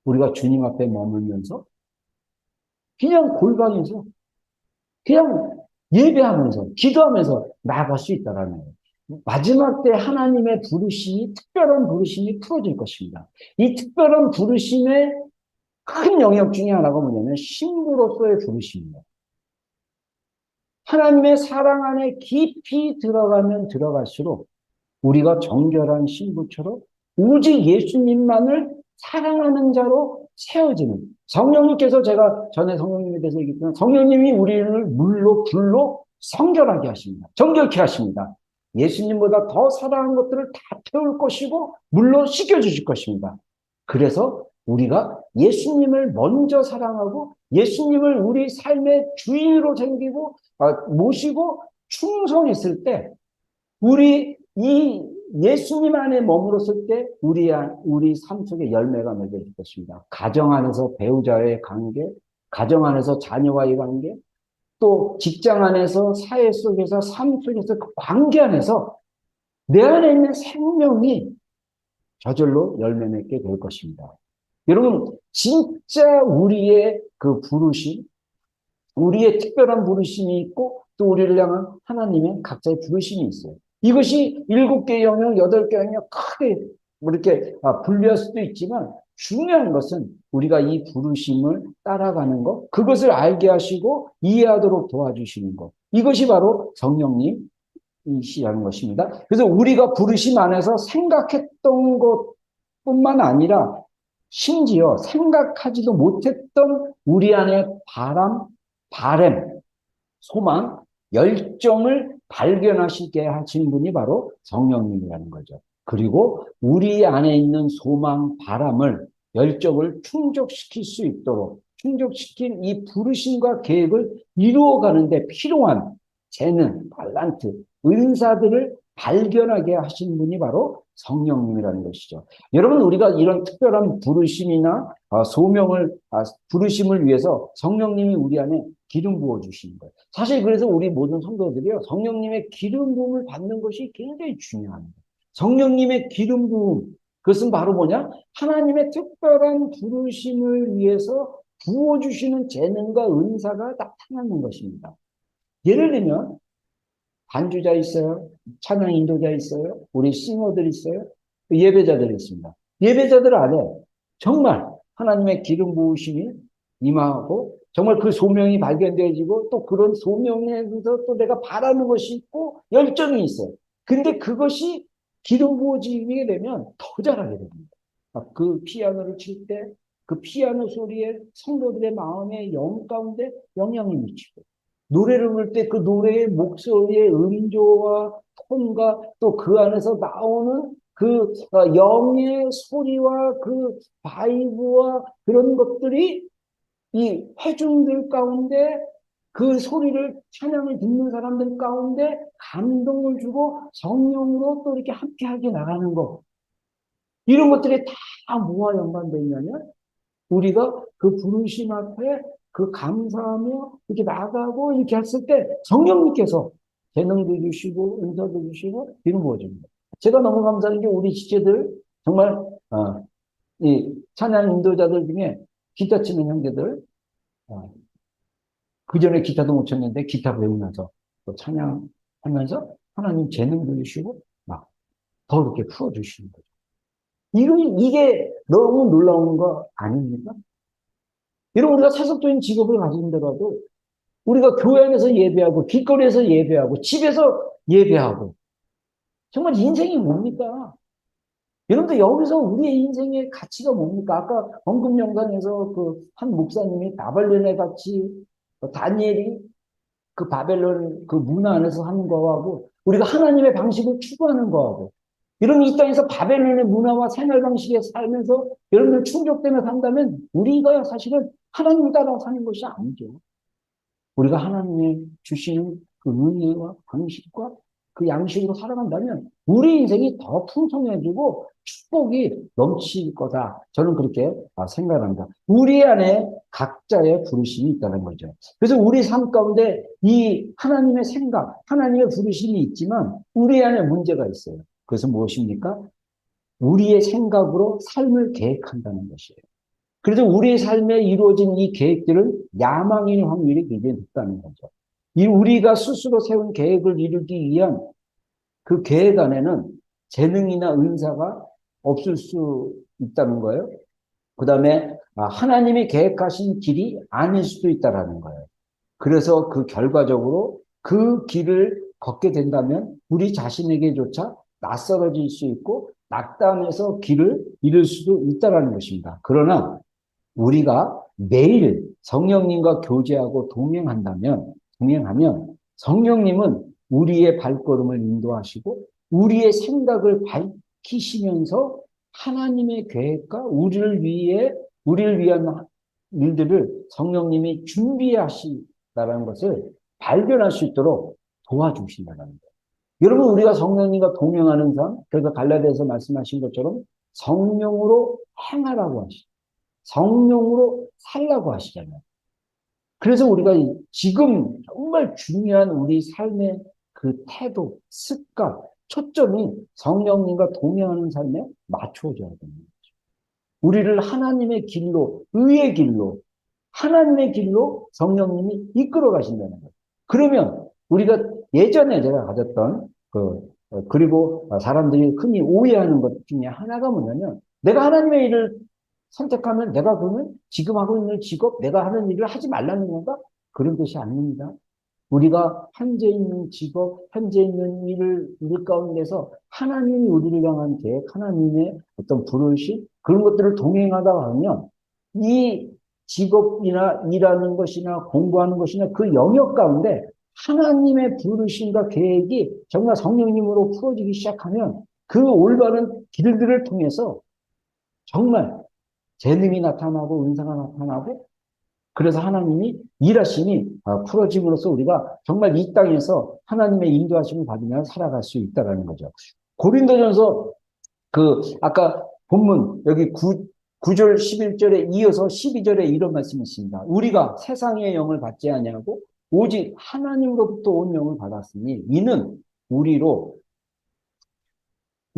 [SPEAKER 1] 우리가 주님 앞에 머물면서 그냥 골방에서 그냥 예배하면서 기도하면서 나아갈 수 있다라는 거예요. 마지막 때 하나님의 부르심이 특별한 부르심이 풀어질 것입니다. 이 특별한 부르심의 큰 영역 중에 하나가 뭐냐면 신부로서의 부르심입니다. 하나님의 사랑 안에 깊이 들어가면 들어갈수록 우리가 정결한 신부처럼 오직 예수님만을 사랑하는 자로 세워지는, 성령님께서, 제가 전에 성령님에 대해서 얘기했지만 성령님이 우리를 물로 불로 성결하게 하십니다. 정결케 하십니다. 예수님보다 더 사랑하는 것들을 다 태울 것이고 물로 씻겨주실 것입니다. 그래서 우리가 예수님을 먼저 사랑하고 예수님을 우리 삶의 주인으로 생기고 모시고 충성했을 때 우리 이 예수님 안에 머물렀을 때 우리 삶 속에 열매가 맺어질 것입니다. 가정 안에서 배우자의 관계, 가정 안에서 자녀와의 관계, 또 직장 안에서 사회 속에서 삶 속에서 그 관계 안에서 내 안에 있는 생명이 저절로 열매 맺게 될 것입니다. 여러분, 진짜 우리의 그 부르심, 우리의 특별한 부르심이 있고 또 우리를 향한 하나님의 각자의 부르심이 있어요. 이것이 7개 영역, 8개 영역 크게 이렇게 분류할 수도 있지만 중요한 것은 우리가 이 부르심을 따라가는 것, 그것을 알게 하시고 이해하도록 도와주시는 것. 이것이 바로 성령님이시라는 것입니다. 그래서 우리가 부르심 안에서 생각했던 것뿐만 아니라 심지어 생각하지도 못했던 우리 안에 바램, 소망, 열정을 발견하시게 하신 분이 바로 성령님이라는 거죠. 그리고 우리 안에 있는 소망, 바람을, 열정을 충족시킬 수 있도록 충족시킨 이 부르심과 계획을 이루어가는데 필요한 재능, 탤런트, 은사들을 발견하게 하신 분이 바로 성령님이라는 것이죠. 여러분, 우리가 이런 특별한 부르심이나 부르심을 위해서 성령님이 우리 안에 기름 부어 주시는 거예요. 사실 그래서 우리 모든 성도들이요, 성령님의 기름 부음을 받는 것이 굉장히 중요합니다. 성령님의 기름 부음, 그것은 바로 뭐냐? 하나님의 특별한 부르심을 위해서 부어주시는 재능과 은사가 나타나는 것입니다. 예를 들면 반주자 있어요. 찬양 인도자 있어요. 우리 싱어들 있어요. 예배자들 있습니다. 예배자들 안에 정말 하나님의 기름 부으심이 임하고 정말 그 소명이 발견되어지고 또 그런 소명에서 또 내가 바라는 것이 있고 열정이 있어요. 근데 그것이 기름 부어지게 되면 더 잘하게 됩니다. 그 피아노를 칠 때 그 피아노 소리에 성도들의 마음의 영 가운데 영향을 미치고 노래를 부를 때 그 노래의 목소리의 음조와 톤과 또 그 안에서 나오는 그 영의 소리와 그 바이브와 그런 것들이 이 회중들 가운데 그 소리를 찬양을 듣는 사람들 가운데 감동을 주고 성령으로 또 이렇게 함께하게 나가는 것 이런 것들이 다 뭐와 연관되어 있냐면 우리가 그 부르심 앞에 그 감사하며 이렇게 나가고 이렇게 했을 때 성령님께서 재능도 주시고 은사도 주시고 이런 거줍니다. 제가 너무 감사한 게 우리 지체들 정말 이 찬양 인도자들 중에 기타 치는 형제들 그 전에 기타도 못 쳤는데 기타 배우면서 또 찬양하면서 하나님 재능도 주시고 막 더 이렇게 풀어주시는 거죠. 이게 너무 놀라운 거 아닙니까? 이런 우리가 세속적인 직업을 가진다라도 우리가 교회 안에서 예배하고 길거리에서 예배하고 집에서 예배하고 정말 인생이 뭡니까? 여러분들 여기서 우리의 인생의 가치가 뭡니까? 아까 언급 영상에서 그 한 목사님이 바벨론에 같이 다니엘이 그 바벨론 그 문화 안에서 하는 거하고 우리가 하나님의 방식을 추구하는 거하고 이런 이 땅에서 바벨론의 문화와 생활 방식에 살면서 여러분들 충족되며 산다면 우리가 사실은 하나님을 따라 사는 것이 아니죠. 우리가 하나님의 주시는 그 은혜와 방식과 그 양식으로 살아간다면 우리 인생이 더 풍성해지고 축복이 넘칠 거다. 저는 그렇게 생각합니다. 우리 안에 각자의 부르심이 있다는 거죠. 그래서 우리 삶 가운데 이 하나님의 생각, 하나님의 부르심이 있지만 우리 안에 문제가 있어요. 그것은 무엇입니까? 우리의 생각으로 삶을 계획한다는 것이에요. 그래서 우리 삶에 이루어진 이 계획들은 야망인 확률이 굉장히 높다는 거죠. 이 우리가 스스로 세운 계획을 이루기 위한 그 계획 안에는 재능이나 은사가 없을 수 있다는 거예요. 그 다음에 하나님이 계획하신 길이 아닐 수도 있다는 거예요. 그래서 그 결과적으로 그 길을 걷게 된다면 우리 자신에게조차 낯설어질 수 있고 낙담해서 길을 잃을 수도 있다는 것입니다. 그러나 우리가 매일 성령님과 교제하고 동행하면 성령님은 우리의 발걸음을 인도하시고 우리의 생각을 밝히시면서 하나님의 계획과 우리를 위한 일들을 성령님이 준비하시다라는 것을 발견할 수 있도록 도와주신다는 거예요. 여러분, 우리가 성령님과 동행하는 삶, 그래서 갈라디아서 말씀하신 것처럼 성령으로 행하라고 하시죠. 성령으로 살라고 하시잖아요. 그래서 우리가 지금 정말 중요한 우리 삶의 그 태도, 습관, 초점이 성령님과 동행하는 삶에 맞춰져야 됩니다. 우리를 하나님의 길로, 의의 길로, 하나님의 길로 성령님이 이끌어 가신다는 거예요. 그러면 우리가 예전에 제가 가졌던 그리고 사람들이 흔히 오해하는 것 중에 하나가 뭐냐면 내가 하나님의 일을 선택하면 내가 그러면 지금 하고 있는 직업, 내가 하는 일을 하지 말라는 건가? 그런 뜻이 아닙니다. 우리가 현재 있는 직업, 현재 있는 일 가운데서 하나님이 우리를 향한 계획, 하나님의 어떤 부르심, 그런 것들을 동행하다 보면 이 직업이나 일하는 것이나 공부하는 것이나 그 영역 가운데 하나님의 부르심과 계획이 정말 성령님으로 풀어지기 시작하면 그 올바른 길들을 통해서 정말 재능이 나타나고 은사가 나타나고 그래서 하나님이 일하심이 풀어짐으로써 우리가 정말 이 땅에서 하나님의 인도하심을 받으며 살아갈 수 있다는 거죠. 고린도전서 아까 본문 여기 9절 11절에 이어서 12절에 이런 말씀이 있습니다. 우리가 세상의 영을 받지 아니하고 오직 하나님으로부터 온 영을 받았으니 이는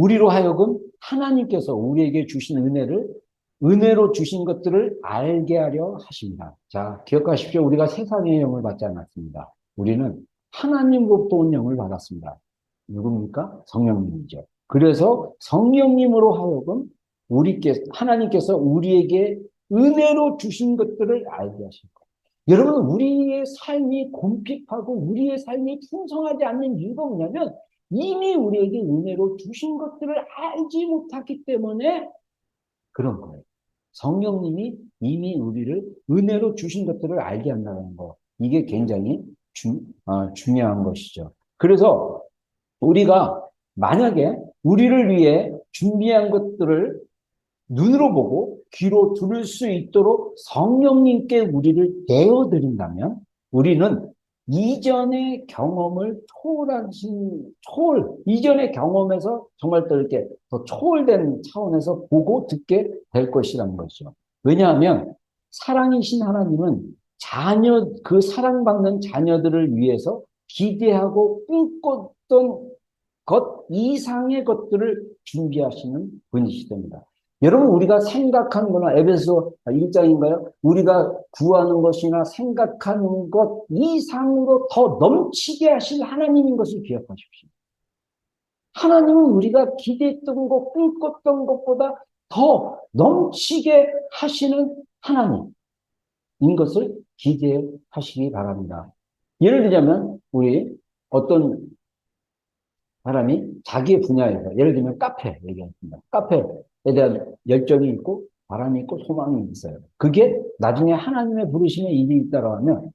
[SPEAKER 1] 우리로 하여금 하나님께서 우리에게 주신 은혜로 주신 것들을 알게 하려 하십니다. 자, 기억하십시오. 우리가 세상의 영을 받지 않았습니다. 우리는 하나님으로부터 온 영을 받았습니다. 누굽니까? 성령님이죠. 그래서 성령님으로 하여금 하나님께서 우리에게 은혜로 주신 것들을 알게 하실 거예요. 여러분, 우리의 삶이 곰핍하고 우리의 삶이 풍성하지 않는 이유가 뭐냐면 이미 우리에게 은혜로 주신 것들을 알지 못했기 때문에 그런 거예요. 성령님이 이미 우리를 은혜로 주신 것들을 알게 한다는 거. 이게 굉장히 중요한 것이죠. 그래서 우리가 만약에 우리를 위해 준비한 것들을 눈으로 보고 귀로 들을 수 있도록 성령님께 우리를 내어드린다면 우리는 이전의 경험을 이전의 경험에서 정말 또 이렇게 더 초월된 차원에서 보고 듣게 될 것이라는 것이죠. 왜냐하면 사랑이신 하나님은 그 사랑받는 자녀들을 위해서 기대하고 꿈꿨던 것 이상의 것들을 준비하시는 분이시됩니다. 여러분, 우리가 생각하는 거나 에베소 1장인가요? 우리가 구하는 것이나 생각하는 것 이상으로 더 넘치게 하실 하나님인 것을 기억하십시오. 하나님은 우리가 기대했던 것, 꿈꿨던 것보다 더 넘치게 하시는 하나님인 것을 기대하시기 바랍니다. 예를 들자면 우리 어떤 사람이 자기의 분야에서 예를 들면 카페 얘기했습니다. 카페에 대한 열정이 있고 바람이 있고 소망이 있어요. 그게 나중에 하나님의 부르심에 일이 있다고 하면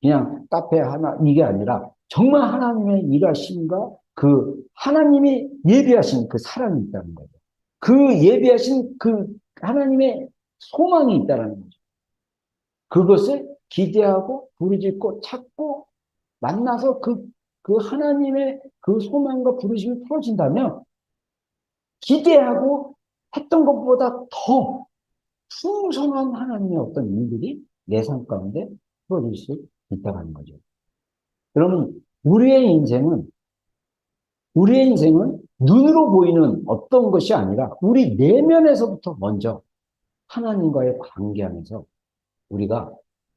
[SPEAKER 1] 그냥 카페 하나 이게 아니라 정말 하나님의 일하심과 그 하나님이 예비하신 그 사랑이 있다는 거죠. 그 예비하신 그 하나님의 소망이 있다는 거죠. 그것을 기대하고 부르짖고 찾고 만나서 그 하나님의 그 소망과 부르심이 풀어진다면 기대하고 했던 것보다 더 풍성한 하나님의 어떤 일들이 내 삶 가운데 풀어질 수 있다고 하는 거죠. 여러분, 우리의 인생은 눈으로 보이는 어떤 것이 아니라 우리 내면에서부터 먼저 하나님과의 관계 안에서 우리가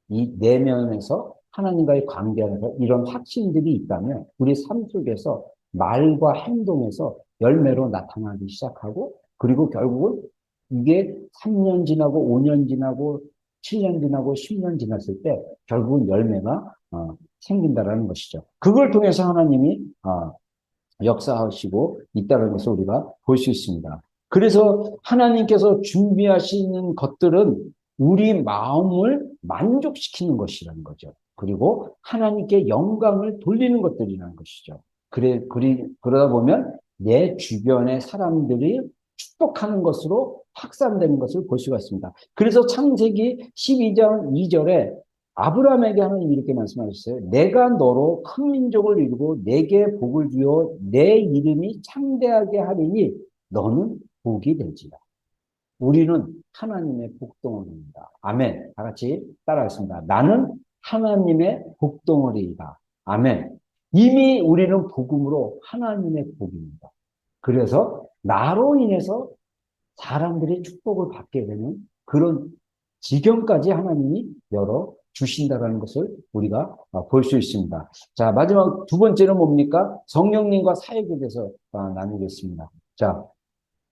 [SPEAKER 1] 이 내면에서 하나님과의 관계 안에서 이런 확신들이 있다면 우리 삶 속에서 말과 행동에서 열매로 나타나기 시작하고 그리고 결국은 이게 3년 지나고 5년 지나고 7년 지나고 10년 지났을 때 결국은 열매가 생긴다라는 것이죠. 그걸 통해서 하나님이 역사하시고 있다는 것을 우리가 볼 수 있습니다. 그래서 하나님께서 준비하시는 것들은 우리 마음을 만족시키는 것이라는 거죠. 그리고 하나님께 영광을 돌리는 것들이라는 것이죠. 그러다 보면 내 주변의 사람들이 축복하는 것으로 확산되는 것을 볼 수가 있습니다. 그래서 창세기 12장 2절에 아브라함에게 하나님이 이렇게 말씀하셨어요. 내가 너로 큰 민족을 이루고 내게 복을 주어 내 이름이 창대하게 하리니 너는 복이 되지라. 우리는 하나님의 복덩어리입니다. 아멘. 다 같이 따라하겠습니다. 나는 하나님의 복덩어리이다. 아멘. 이미 우리는 복음으로 하나님의 복입니다. 그래서 나로 인해서 사람들이 축복을 받게 되는 그런 지경까지 하나님이 열어 주신다는 것을 우리가 볼 수 있습니다. 자, 마지막 두 번째는 뭡니까? 성령님과 사역에 대해서 나누겠습니다. 자,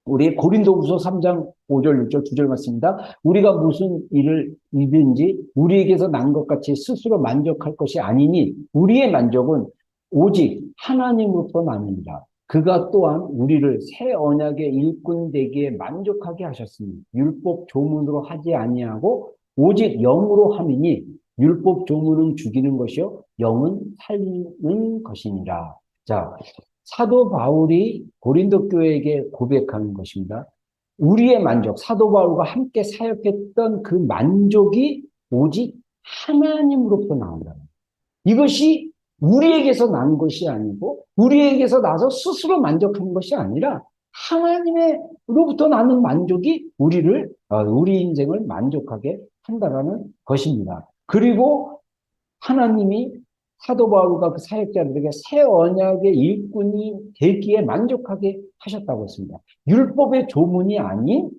[SPEAKER 1] 우리 고린도후서 3장 5절, 6절, 2절 말씀입니다. 우리가 무슨 일을 이든지 우리에게서 난 것 같이 스스로 만족할 것이 아니니 우리의 만족은 오직 하나님으로부터 나느니라. 그가 또한 우리를 새 언약의 일꾼 되기에 만족하게 하셨으니 율법 조문으로 하지 아니하고 오직 영으로 함이니 율법 조문은 죽이는 것이요 영은 살리는 것이니라. 자, 사도 바울이 고린도 교회에게 고백하는 것입니다. 우리의 만족, 사도 바울과 함께 사역했던 그 만족이 오직 하나님으로부터 나온다. 이것이 우리에게서 난 것이 아니고 우리에게서 나서 스스로 만족하는 것이 아니라 하나님으로부터 나는 만족이 우리 인생을 만족하게 한다라는 것입니다. 그리고 하나님이 사도 바울과 그 사역자들에게 새 언약의 일꾼이 되기에 만족하게 하셨다고 했습니다. 율법의 조문이 아닌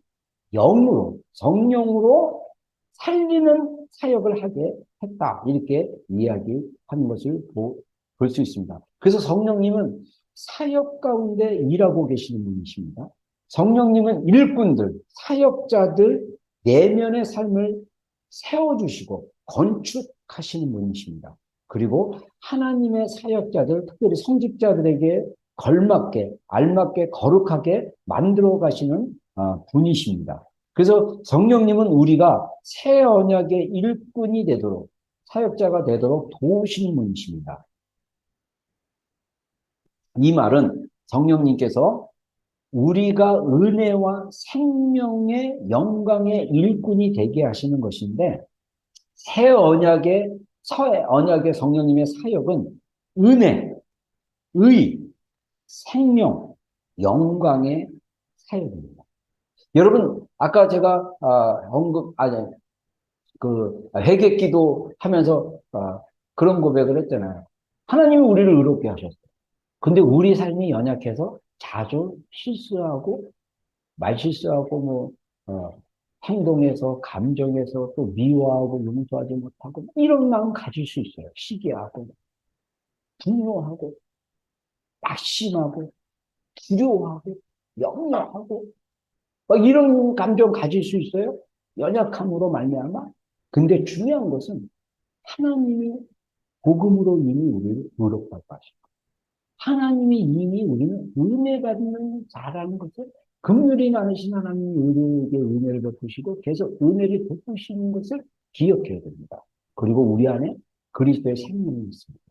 [SPEAKER 1] 영으로, 성령으로 살리는 사역을 하게 했다. 이렇게 이야기하는 것을 볼 수 있습니다. 그래서 성령님은 사역 가운데 일하고 계시는 분이십니다. 성령님은 일꾼들, 사역자들 내면의 삶을 세워주시고 건축하시는 분이십니다. 그리고 하나님의 사역자들, 특별히 성직자들에게 걸맞게, 알맞게, 거룩하게 만들어 가시는 분이십니다. 그래서 성령님은 우리가 새 언약의 일꾼이 되도록, 사역자가 되도록 도우시는 분이십니다. 이 말은 성령님께서 우리가 은혜와 생명의 영광의 일꾼이 되게 하시는 것인데, 새 언약의 성령님의 사역은 은혜, 의, 생명, 영광의 사역입니다. 여러분, 아까 제가 회개기도 하면서 그런 고백을 했잖아요. 하나님이 우리를 의롭게 하셨어요. 근데 우리 삶이 연약해서 자주 실수하고 말실수하고 행동에서 감정에서 또 미워하고 용서하지 못하고 이런 마음 가질 수 있어요. 시기하고 분노하고 낙심하고 두려워하고 염려하고 막 이런 감정 가질 수 있어요. 연약함으로 말미암아. 근데 중요한 것은 하나님이 복음으로 이미 우리를 의롭다고 하시고 하나님이 이미 우리는 은혜 받는 자라는 것을 긍휼이 많으신 하나님이 우리에게 은혜를 베푸시고 계속 은혜를 베푸시는 것을 기억해야 됩니다. 그리고 우리 안에 그리스도의 생명이 있습니다.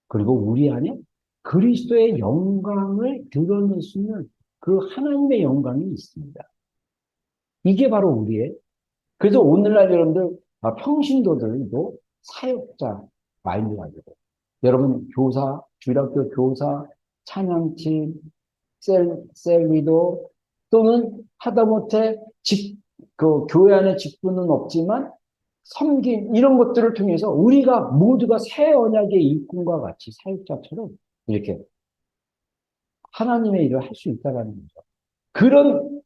[SPEAKER 1] 그리고 우리 안에 그리스도의 영광을 드러낼 수 있는 그 하나님의 영광이 있습니다. 이게 바로 우리의, 그래서 오늘날 여러분들 평신도들도 사역자 말미암고 여러분 교사, 주일학교 교사, 찬양팀, 셀리도 또는 하다못해 그 교회 안에 직분은 없지만 섬김 이런 것들을 통해서 우리가 모두가 새 언약의 일꾼과 같이 사역자처럼 이렇게 하나님의 일을 할 수 있다는 거죠. 그런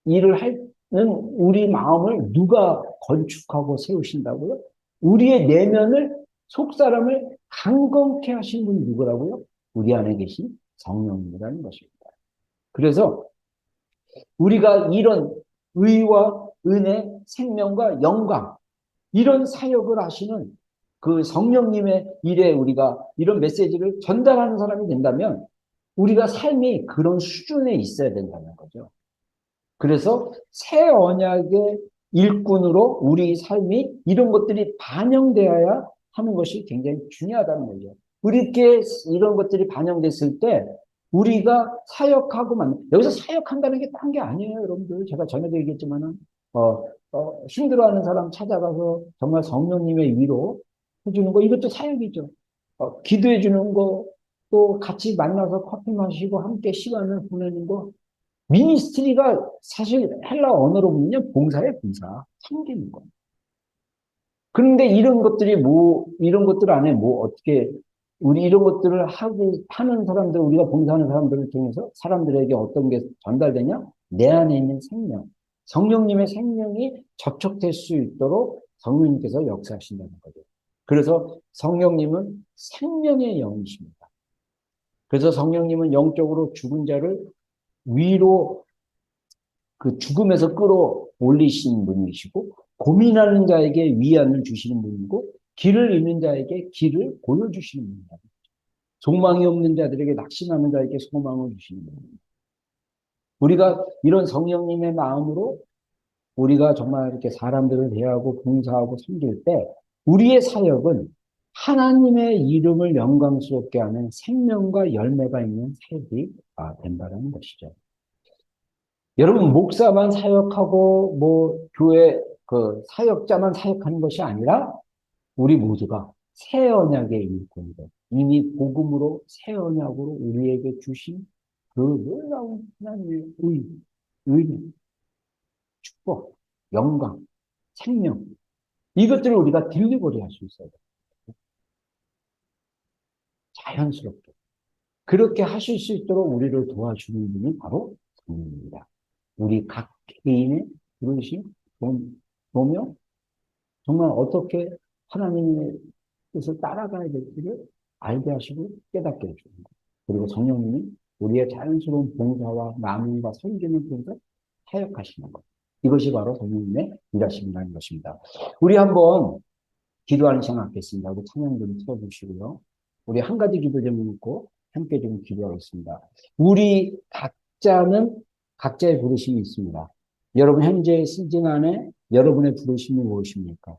[SPEAKER 1] 일을 하는 우리 마음을 누가 건축하고 세우신다고요? 우리의 내면을 속사람을 강건케 하신 분이 누구라고요? 우리 안에 계신 성령님이라는 것입니다. 그래서 우리가 이런 의와 은혜, 생명과 영광 이런 사역을 하시는 그 성령님의 일에 우리가 이런 메시지를 전달하는 사람이 된다면 우리가 삶이 그런 수준에 있어야 된다는 거죠. 그래서 새 언약의 일꾼으로 우리 삶이 이런 것들이 반영되어야 하는 것이 굉장히 중요하다는 거죠. 우리께 이런 것들이 반영됐을 때 우리가 사역하고만 여기서 사역한다는 게 딴 게 아니에요, 여러분들. 제가 전에도 얘기했지만은 힘들어하는 사람 찾아가서 정말 성령님의 위로 해주는 거 이것도 사역이죠. 기도해 주는 거 또 같이 만나서 커피 마시고 함께 시간을 보내는 거 미니스트리가 사실 헬라 언어로 보면 봉사예요, 봉사. 섬기는 거. 그런데 이런 것들 안에 어떻게, 우리 이런 것들을 하는 사람들, 우리가 봉사하는 사람들을 통해서 사람들에게 어떤 게 전달되냐? 내 안에 있는 생명. 성령님의 생명이 접촉될 수 있도록 성령님께서 역사하신다는 거죠. 그래서 성령님은 생명의 영이십니다. 그래서 성령님은 영적으로 죽은 자를 위로 그 죽음에서 끌어올리신 분이시고 고민하는 자에게 위안을 주시는 분이고 길을 잃는 자에게 길을 보여주시는 분입니다. 소망이 없는 자들에게 낙심하는 자에게 소망을 주시는 분입니다. 우리가 이런 성령님의 마음으로 우리가 정말 이렇게 사람들을 대하고 봉사하고 섬길 때 우리의 사역은 하나님의 이름을 영광스럽게 하는 생명과 열매가 있는 사역이 된다는 것이죠. 여러분, 목사만 사역하고, 교회, 사역자만 사역하는 것이 아니라, 우리 모두가 새 언약의 일꾼이고, 이미 복음으로 새 언약으로 우리에게 주신 그 놀라운 하나님의 의미, 축복, 영광, 생명, 이것들을 우리가 딜리버리 할 수 있어야 돼요. 자연스럽게. 그렇게 하실 수 있도록 우리를 도와주는 분이 바로 성령입니다. 우리 각 개인의 부르심, 보며 정말 어떻게 하나님의 뜻을 따라가야 될지를 알게 하시고 깨닫게 해주는 거예요. 그리고 성령님이 우리의 자연스러운 봉사와 나눔과 섬기는 뜻을 사역하시는 거예요. 이것이 바로 성령님의 일하심이라는 것입니다. 우리 한번 기도하는 시간 갖겠습니다. 우리 찬양 좀 틀어주시고요. 우리 한 가지 기도 제목 놓고 함께 좀 기도하겠습니다. 우리 각자는 각자의 부르심이 있습니다. 여러분 현재 시즌 안에 여러분의 부르심이 무엇입니까?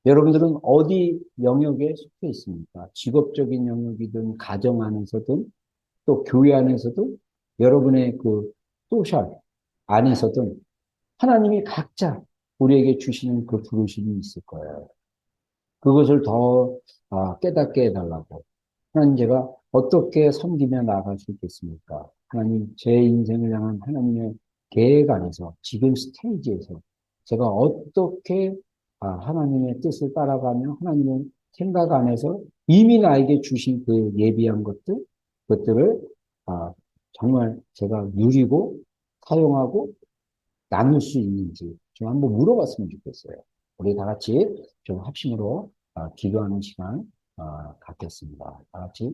[SPEAKER 1] 여러분들은 어디 영역에 속해 있습니까? 직업적인 영역이든 가정 안에서든 또 교회 안에서든 여러분의 그 소셜 안에서든 하나님이 각자 우리에게 주시는 그 부르심이 있을 거예요. 그것을 더 깨닫게 해달라고. 하나님 제가 어떻게 섬기며 나아갈 수 있겠습니까? 하나님 제 인생을 향한 하나님의 계획 안에서 지금 스테이지에서 제가 어떻게 하나님의 뜻을 따라가며 하나님의 생각 안에서 이미 나에게 주신 그 예비한 그것들을 정말 제가 누리고 사용하고 나눌 수 있는지 좀 한번 물어봤으면 좋겠어요. 우리 다 같이 좀 합심으로 기도하는 시간 갖겠습니다. 다 같이